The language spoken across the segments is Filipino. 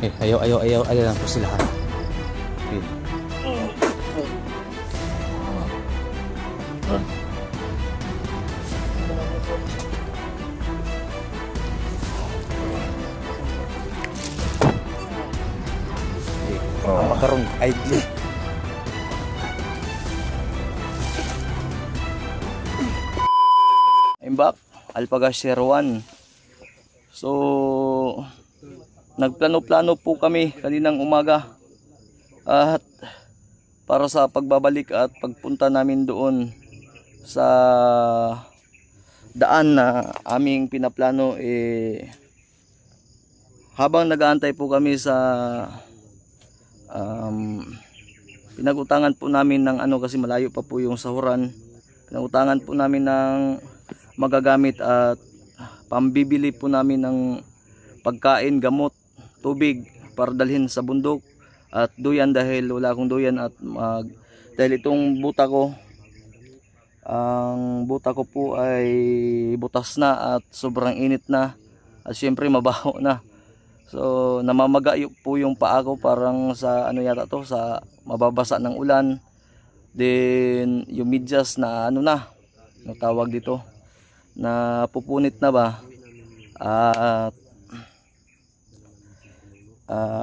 Ayaw lang po sila ha. Okay. Makaroon idle. I'm back, Alpagas 01. So nagplano-plano po kami kaninang umaga at para sa pagbabalik at pagpunta namin doon sa daan na aming pinaplano, habang nag-aantay po kami sa pinagutangan po namin ng kasi malayo pa po yung sahuran. Pinagutangan po namin ng magagamit at pambibili po namin ng pagkain, gamot, tubig para dalhin sa bundok at duyan dahil wala akong duyan at dahil itong buta ko, ang buta ko po ay butas na at sobrang init na at syempre mabaho na. So namamaga po yung paa ko, parang sa yata to, sa mababasa ng ulan. Then yung medyas na tawag dito, na pupunit na ba. At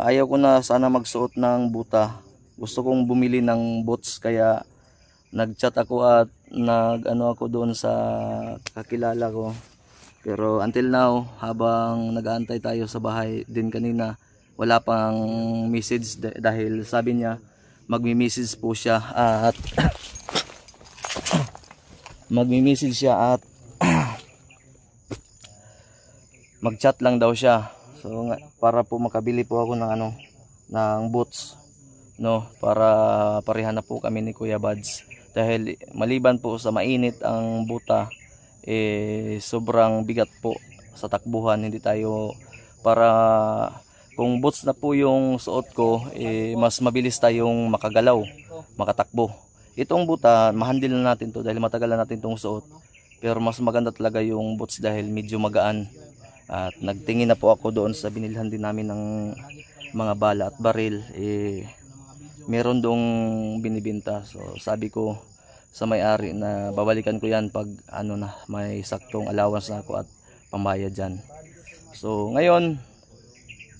ayaw ko na sana magsuot ng buta. Gusto kong bumili ng boots, kaya nagchat ako at ako doon sa kakilala ko. Pero until now, habang nag-aantay tayo sa bahay din kanina, wala pang message dahil sabi niya magmi-message po siya at mag-chat lang daw siya. So para po makabili po ako ng boots, para pareha na po kami ni Kuya Bads. Dahil maliban po sa mainit ang buta, sobrang bigat po sa takbuhan. Hindi tayo, para kung boots na po yung suot ko, mas mabilis tayong makagalaw, makatakbo. Itong buta, mahandle na natin to dahil matagal na natin itong suot. Pero mas maganda talaga yung boots dahil medyo magaan. At nagtingin na po ako doon sa binilhan din namin ng mga bala at baril. Meron dong binibinta. So sabi ko sa may-ari na babalikan ko yan pag may saktong allowance na ako at pambayad dyan. So ngayon,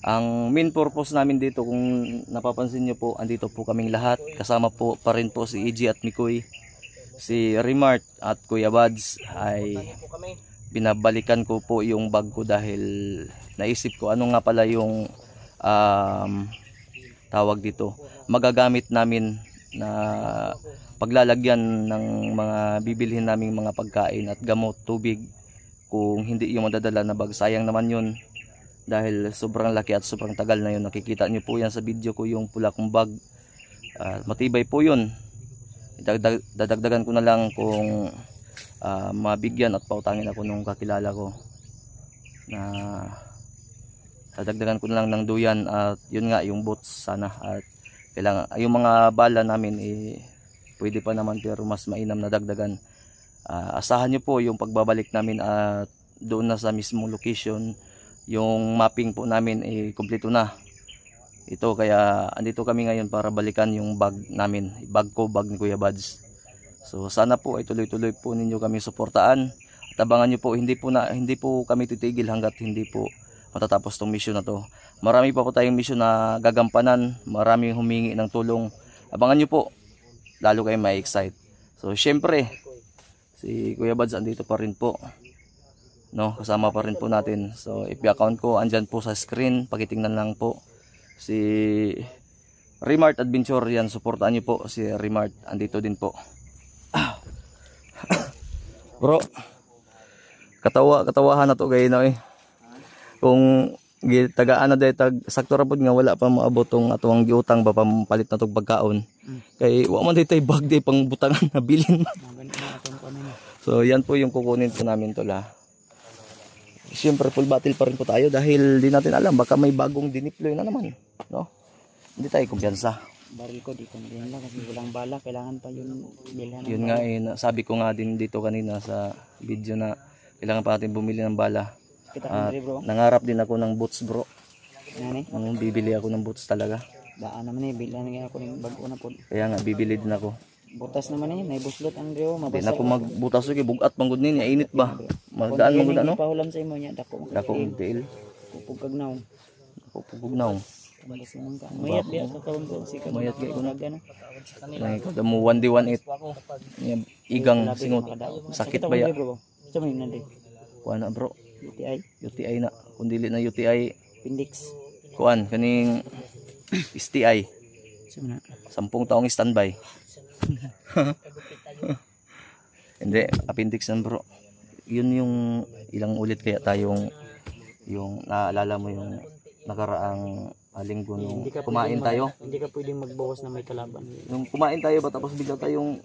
ang main purpose namin dito, kung napapansin nyo po, andito po kaming lahat. Kasama po pa rin po si EG at Mikoy, si Remart at Kuya Bads. Ay binabalikan ko po yung bag ko dahil naisip ko nga pala yung tawag dito, magagamit namin na paglalagyan ng mga bibilhin naming mga pagkain at gamot, tubig. Kung hindi yung madadala na bag, sayang naman yun dahil sobrang laki at sobrang tagal na yun. Nakikita nyo po yan sa video ko, yung pula kong bag. Matibay po yun. Dadagdagan ko na lang kung mabigyan at pautangin ako nung kakilala ko, na dadagdagan ko na lang ng duyan at yun nga, yung boots sana. At kailangan yung mga bala namin pwede pa naman, pero mas mainam na dagdagan. Asahan nyo po yung pagbabalik namin at doon na sa mismong location. Yung mapping po namin kumpleto na ito, kaya andito kami ngayon para balikan yung bag namin, bag ko, bag ni Kuya Bads. So sana po ay tuloy-tuloy po ninyo kami suportaan at abangan nyo po, hindi po kami titigil hanggat hindi po matatapos tong mission na to. Marami pa po tayong mission na gagampanan, maraming humingi ng tulong. Abangan nyo po, lalo kayo may excite. So syempre si Kuya Bads andito pa rin po, kasama pa rin po natin. So FB account ko andyan po sa screen, pakitingnan lang po. Si Remart Adventure, yan, suportaan nyo po si Remart, andito din po. Bro, katawahan na to gay kung tagaan na day tag sakto ra pud nga wala pa maabot tong atuang giutang ba pampalit na tog pagkaon. Kay wa man tay bag day pang butangan na bilin. So yan po yung kukunin po namin tol. Siyempre full battle pa rin po tayo dahil di natin alam, baka may bagong diniploy na naman, Hindi tayo kumpiyansa. Baril ko di ko din lang kasi walang bala, kailangan pa yun bilhan. Yun nga sabi ko nga din dito kanina sa video na kailangan pa natin bumili ng bala. Nangarap din ako ng boots, bro. Nani? Bibili ako ng boots talaga. Daan naman eh, bilan nga ako ng bago na po. Kaya nga bibili din ako. Butas naman eh, may buslot ang Rio, Di mabasa. na ako magbutas ko bugat manggod nini, init ba? Magdaan manggod ano? Ipahulam sa imo nya, dako. Dako ang tiil. Pupug kagnaw. Pupugnaw. Balas naman ka. Mayat biya sa taon ko si Mayat kay ko na. ano. May kada mo 1D18. Igang singot. Sakit ba ya? Sa may nandi. Kuan na bro. UTI, UTI na. Kung dili na UTI, appendix. kuan kaning STI. Sa na. 10 taong standby. Hindi, appendix yan bro. Yun yung ilang ulit kaya tayong yung naalala mo yung nakaraang linggo nung kumain tayo. Hindi ka pwedeng magbawas na may kalaban. Yung kumain tayo ba tapos bigla tayong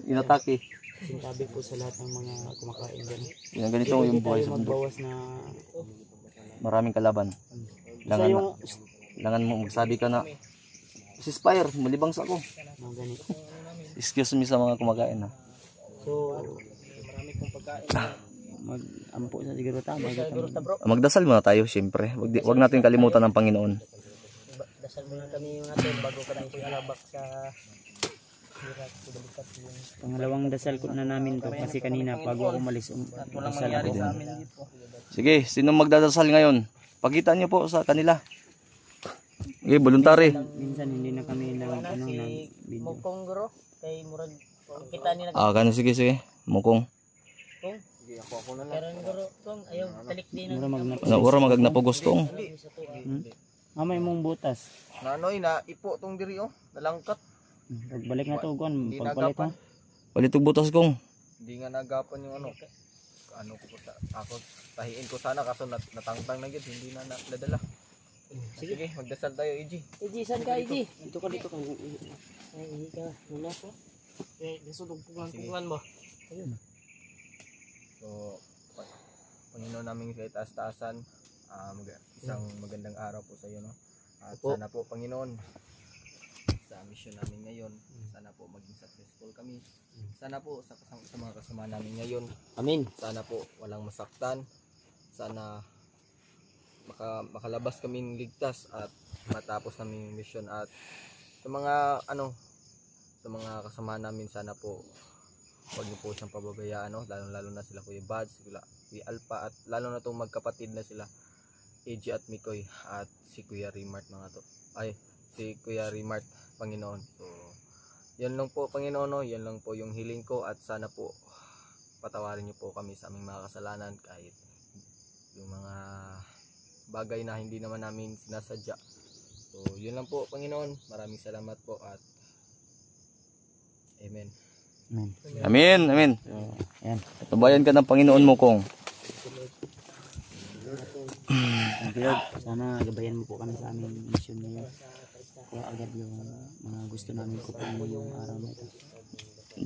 inatake. Sinabi po sa lahat ng mga kumakain dyan. Yung ganito yung buhay sa mundo. Magbawas na Maraming kalaban. Langan mo magsabi ka na ceasefire, malibang sa ako. mga ganito. Excuse me sa mga kumakain ha. So, marami kong pagkain. Mag-ampo sa siguro tama. Magdasal muna tayo syempre. Wag natin kalimutan ang Panginoon. Dasal muna kami natin bago ka nang alabak sa hirap sa balikat yun. Pangalawang dasal ko na namin to kasi kanina bago ako umalis dasal ako din. Sige, sino magdadasal ngayon? Pakita niyo po sa kanila. Okay, voluntary. Minsan hindi na kami nang ano nang video. Mukong guro kay murag kita ni Kano sige. Mukong. nagkong. Karon guro kung ayaw talik din Mura mag Ano ora magagnapugos kong. Amay mong butas. Nanoy na ipo tong diri oh, nalangkat. Pagbalik na to gon, Hindi pagpalit ha. nagapan. Palitog butas kong. Hindi nga nagapan yung ano ko sa ako tahiin ko sana kaso natangtang na gyud hindi na nadala. Sige, magdasal tayo, Iji. Iji san ka Iji? Dito ka dito ka. Ay Iji ka muna ko. Eh disudog pugan mo. Ayun. So, Panginoon namin sa itaas-taasan, isang magandang araw po sa iyo, no? At sana po, Panginoon, sa mission namin ngayon, sana po maging successful kami. Sana po sa mga kasama namin ngayon, Amin. sana po walang masaktan. Sana makalabas kaming ligtas at matapos namin yung mission. At sa mga sa mga kasama namin, sana po huwag niyo po siyang pababayaan, no? Lalo na sila Kuya Bads, Kuya Alpha, at lalo na itong magkapatid na sila AJ at Mikoy at si Kuya Remart si Kuya Remart, Panginoon. So yan lang po, Panginoon, no? Yan lang po yung hiling ko, at sana po patawarin niyo po kami sa aming mga kasalanan, kahit yung mga bagay na hindi naman namin sinasadya. So yun lang po, Panginoon. Maraming salamat po at Amen. Amen, amen. Ayan. Tubayan ka ng Panginoon mo kong. Sana gabayan mo po kami sa aming mission na yun. Kaya agad yung mga gusto namin ko po yung araw na ito.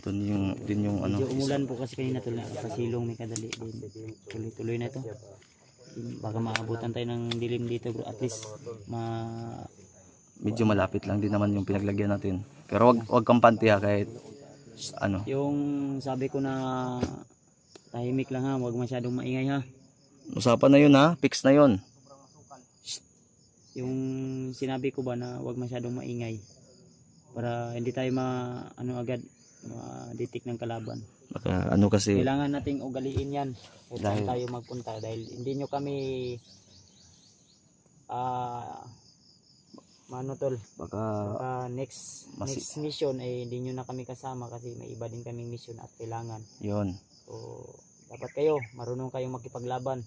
Doon yung ano. Medyo umulan po kasi kanina tuloy. Pasilong may kadali din. Tuloy-tuloy na ito. Baka maabutan tayo ng dilim dito bro. At least Medyo malapit lang din naman yung pinaglagyan natin. Pero wag kang panti ha, kahit yung sabi ko na tahimik lang ha. Huwag masyadong maingay ha. Usapan na yun ha, fix na yun. Yung sinabi ko ba na huwag masyadong maingay. Para hindi tayo agad ma-detect ng kalaban. Baka kasi Kailangan nating ugaliin yan kung saan Dahil- tayo magpunta dahil hindi nyo kami baka next mission ay hindi nyo na kami kasama kasi may iba din kaming mission at kailangan. yun, So dapat kayo marunong kayong makipaglaban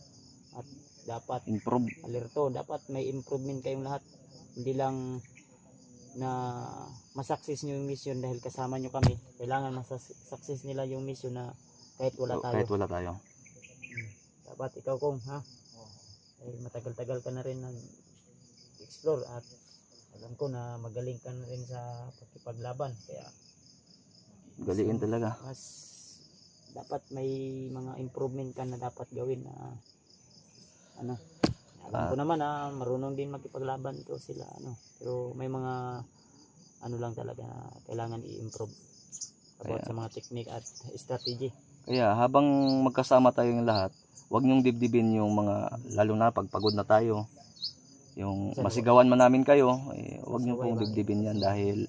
at dapat improve. alerto, dapat may improvement kayong lahat. Hindi lang na masakses nyo yung mission dahil kasama nyo kami. Kailangan masakses nila yung mission na kahit wala tayo. Kahit wala tayo. Dapat ikaw kong matagal-tagal ka na rin nag-explore at alam ko na magaling ka na rin sa pagkipaglaban. Kaya Galiin talaga. mas dapat may mga improvement ka na dapat gawin na alam ko naman na marunong din makipaglaban ko sila pero may mga lang talaga na kailangan i-improve about sa mga technique at strategy. Kaya habang magkasama tayong lahat, huwag niyong dibdibin yung mga, lalo na pag pagod na tayo. yung masigawan man namin kayo, huwag niyo pong dibdibin yan dahil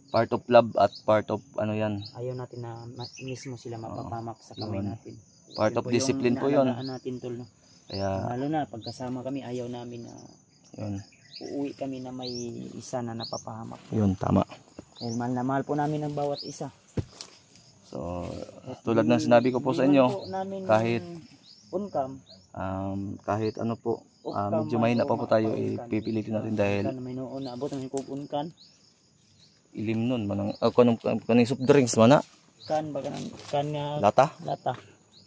part of love at part of ano yan, Ayaw natin na mismo sila mapapamak sa kamay yun. natin. part Yun of po discipline yung po yun. inaalagaan natin, tol, no? Kaya Lalo na pagkasama kami, ayaw namin na yun, uuwi kami na may isa na napapahamak. yun tama. Dahil mahal na mahal po namin ang bawat isa. So tulad ng sinabi ko po sa inyo, po namin kahit uncam, kahit ano po, uncam medyo mahina pa po tayo, pipilitin natin dahil may noon na abot namin kung unkan. ilim nun manang kanang soft drinks man na Kan baga ng kan nga lata lata.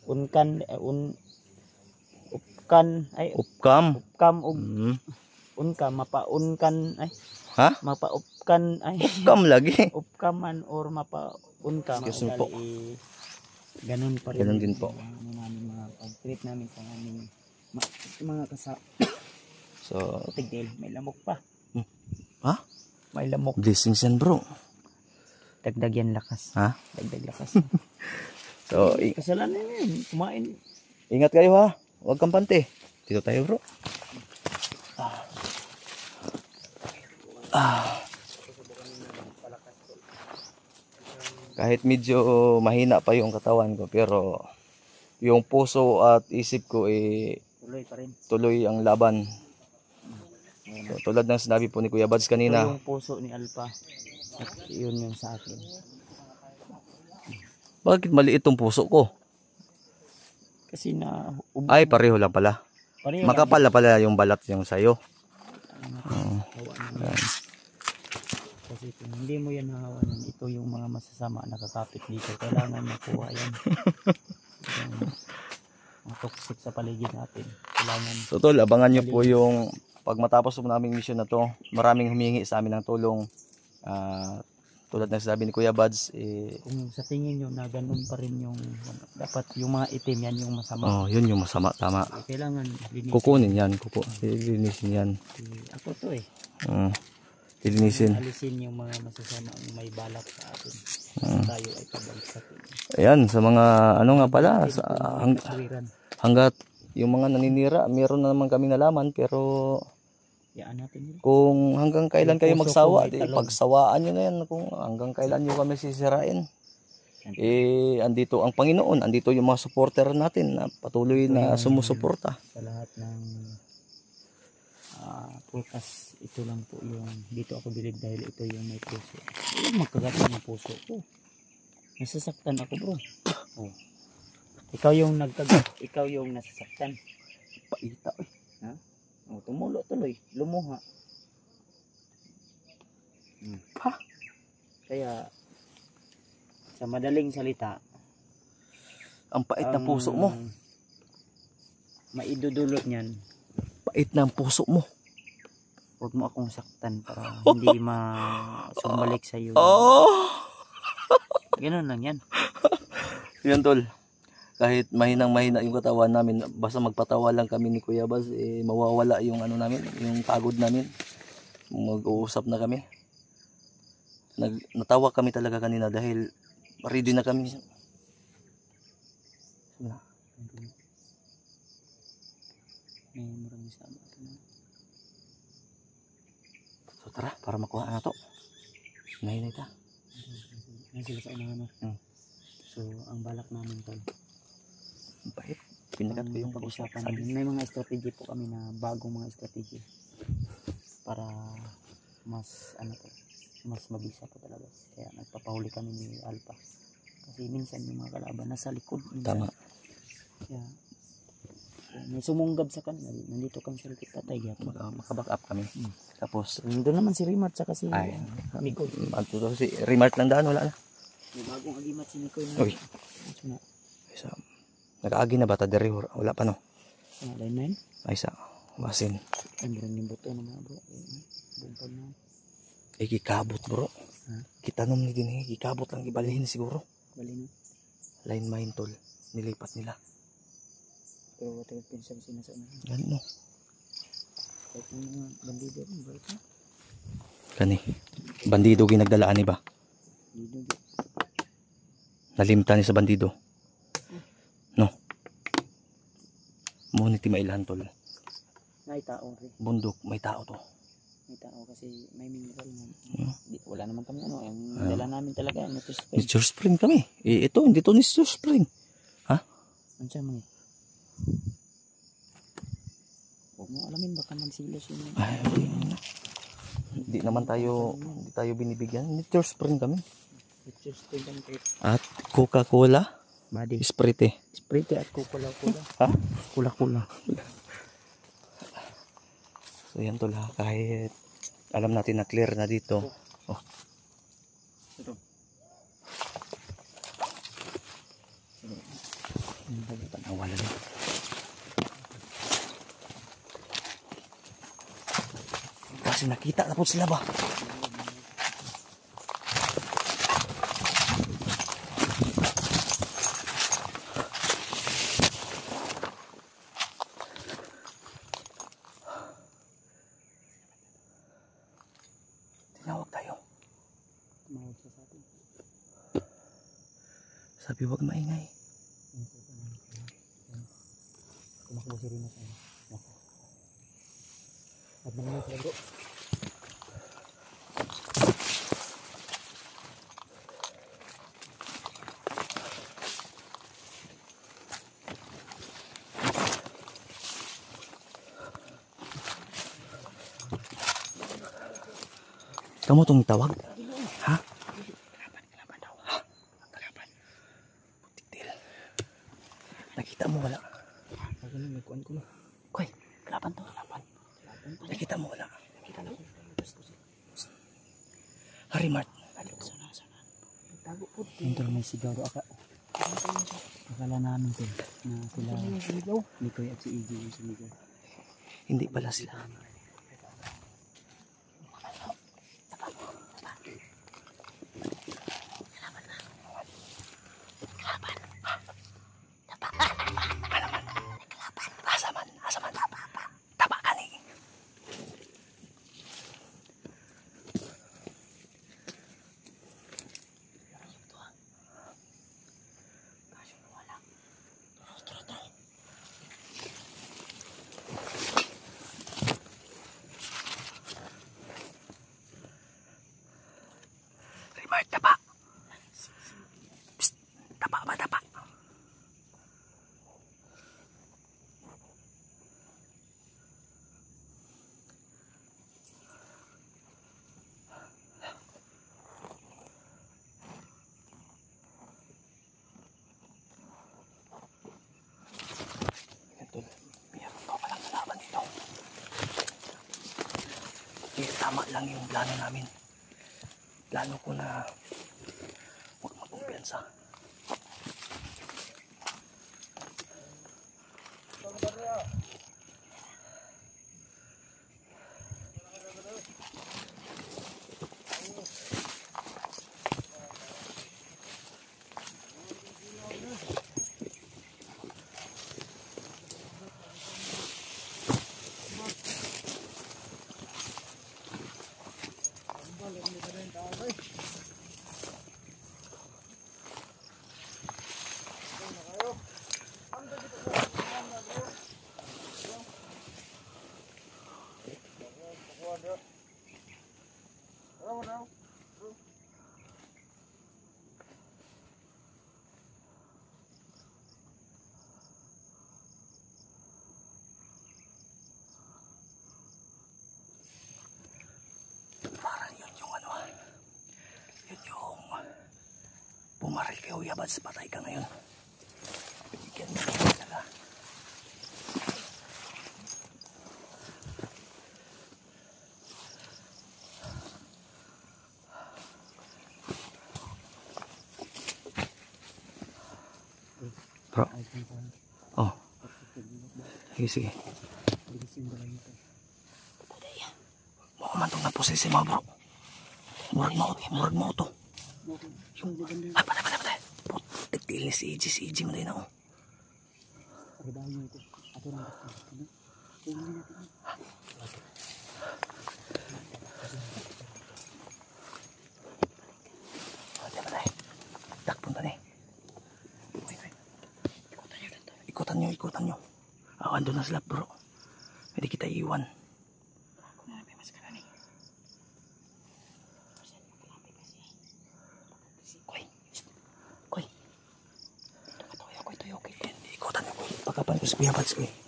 Unkan upkan ay upcam. upkam ug Mm. mapaunkan ay Ha? mapaupkan ay Upcam lagi. upkaman or mapaunkan. Excuse me po. Ganun pa rin. Ganun din po. Ano namin mga pag-trip namin sa aming mga So tigil, may lamok pa. ha? May lamok. Blessings yan bro. Dagdag yan lakas. Ha? Dagdag lakas. So Kasalanan yun. Kumain. ingat kayo ha. Huwag kang pante. Dito tayo bro. Kahit medyo mahina pa yung katawan ko pero yung puso at isip ko Tuloy pa rin. tuloy ang laban. So, tulad ng sinabi po ni Kuya Bads Ito kanina, yung puso ni Alpha. At yun yung sa akin. bakit maliit tong puso ko? Kasi na Ay, pareho lang pala. pareho Makapal na pala yung balat yung sayo. lang. Hawa naman. Kasi kung hindi mo yan hahawanan, ito yung mga masasama nakakapit dito. Kailangan makuha yan. Yung mga toxic sa paligid natin. Kailangan So tol, abangan nyo po yung pag matapos po naming mission na to, maraming humingi sa amin ng tulong. Tulad ng sabi ni Kuya Bads, kung sa tingin nyo na ganun pa rin yung dapat yung mga itim yan yung masama. yun yung masama, tama. Kailangan linisin. Kukunin yan, lilinisin yan. Ako to eh. Lilinisin. Alisin yung mga masasama ang may balak sa atin. Tayo ay pabalik sa atin. Ayan, sa mga ano nga pala, Kaswiran. hanggat yung mga naninira, meron na naman kami nalaman pero Yaan natin yun. kung hanggang kailan kayo Yung puso magsawa, ko may di talon. pagsawaan nyo na yan kung hanggang kailan nyo kami sisirain. Andito ang Panginoon, andito yung mga supporter natin na patuloy na sumusuporta. Sa lahat ng pulkas, ito lang po yung dito ako bilib dahil ito yung may puso. Yung magkagat ng puso ko. Nasasaktan ako bro. Oh. Ikaw yung nagkagat, ikaw yung nasasaktan. Paita. Ha? Oh, tumulo tuloy, lumuha. Ha? Kaya sa madaling salita, Ang pait ng puso mo. Maidudulot niyan, Pait ng puso mo. huwag mo akong saktan para hindi sumbalik sa iyo. Oh! Ganun lang yan. Yan tol. Kahit mahina yung katawan namin, basta magpatawa lang kami ni Kuya Baz, mawawala yung ano namin, yung pagod namin. Mag-uusap na kami. Natawa kami talaga kanina dahil ready na kami. May maraming sama. So tara, para makuha na to. Nahinay ta. Yan sila sa unahan. So, ang balak namin tol, Ang pait. Pinagat ko yung pag-usapan sabi. namin. May mga strategy po kami na bagong mga strategy para mas mas mabisa po talaga. Kaya nagpapahuli kami ni Alpha. Kasi minsan yung mga kalaban nasa likod. Minsan. Tama. Kaya may sumunggab sa kanila. Nandito kami sa likod patay. Makaback up kami. Tapos, Doon naman si Rimat saka si ay, Mikoy. si Remart lang daan, wala na. May bagong agimat si Mikoy na. Uy. Isa. Nakaagi na ba ta diri? Wala pa no. Line 9. Ay isa. Basin. Ay, meron yung buto naman bro. Bumpag na. Ikikabot bro. Ha? Kitanom ni din ikikabot lang ibalhin siguro. Bali na. Line mine tol. Nilipat nila. Pero wata yung pinsang sinasama. Ganun no. Kahit yung mga bandido rin. Balik na. Kani. Bandido ginagdalaan ni ba? Bandido. Nalimtan ni sa bandido. No. Mo ni ti mailan tol. May tao rin. Bundok, may tao to. May tao kasi may mineral nga. Yeah. Wala naman kami ano. Yung Ah. dala namin talaga. Nature spring. Nature Spring kami. Ito, hindi to Nature Spring. Ano siya mga? Huwag mo alamin baka magsilos yun. Ay, hindi tayo binibigyan. Nature Spring kami. Nature spring kami kayo. At Coca-Cola, Body. Sprite. Sprite at kukula-kula. Ha? Kula-kula. So yan tol ha, kahit alam natin na clear na dito. Oh. Ito. Nawala na. Kasi nakita na po sila ba? Tinawag tayo. Tumawag siya sa atin. Sabi wag maingay. Kumakbo si Rina tayo. At naman sila bro. Kamu tong tawag? Ha? Kalaban daw. Ha? Kalaban. Titil. Nakita mo wala? Ako na nagkuhan ko na. Koy, kalaban to, kalaban. Nakita mo wala? Nakita na ko. Hari Mart. Tago po. Ito may sigaro aka. Akala namin to na sila Nikoy at si EJ yung sumigaw. Hindi pala sila. Asaman. Tapa ka ni. Rimart, tapa. Psst, tapa ba, tapa? Ito, meron pa palang nalaman dito. Tama lang yung plano namin. Plano ko na huwag mag-kumpiyansa. Parang yun yung ano, yun yung pumaril kay Kuya Bads, patay ka ngayon. Bigyan mo talaga. Bro. Oh. Sige. Mukhang man itong naposisi mo, bro. Murag mo ito. Yung... Ay, patay. Putik-til ni si EJ mo din ako. Patay. Takpunta na eh. Ikutan nyo. Andun na sila, bro. Hindi kita iwan. Koy. Koy. Ito ka tayo, koy. Ikutan mo, koy. Pagkapan ko sa Kuya Bads, koy.